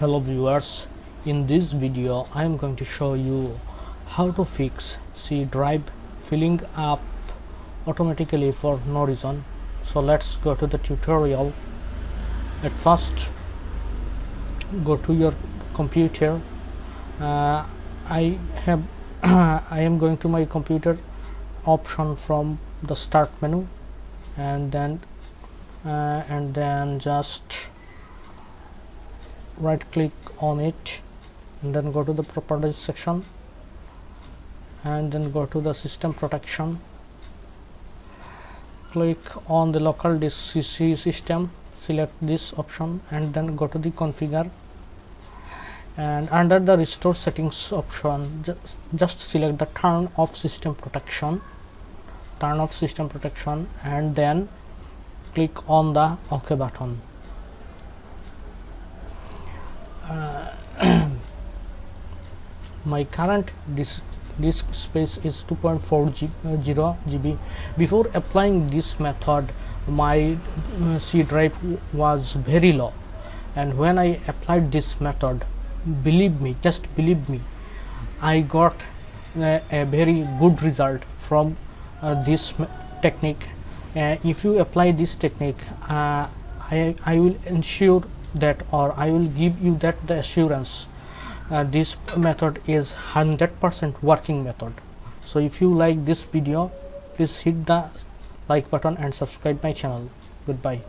Hello viewers, in this video I am going to show you how to fix C drive filling up automatically for no reason. So let's go to the tutorial. At first, go to your computer. I am going to my computer option from the start menu, and then just right click on it, and then go to the properties section, and then go to the system protection. Click on the local disk CC system, select this option, and then go to the configure, and under the restore settings option just select the turn off system protection, and then click on the OK button. My current disk space is 2.40 GB. Before applying this method, my C drive was very low, and when I applied this method, believe me, I got a very good result from this technique. If you apply this technique, I will ensure that, or I will give you that the assurance this method is 100% working method. So if you like this video, please hit the like button and subscribe my channel. Goodbye.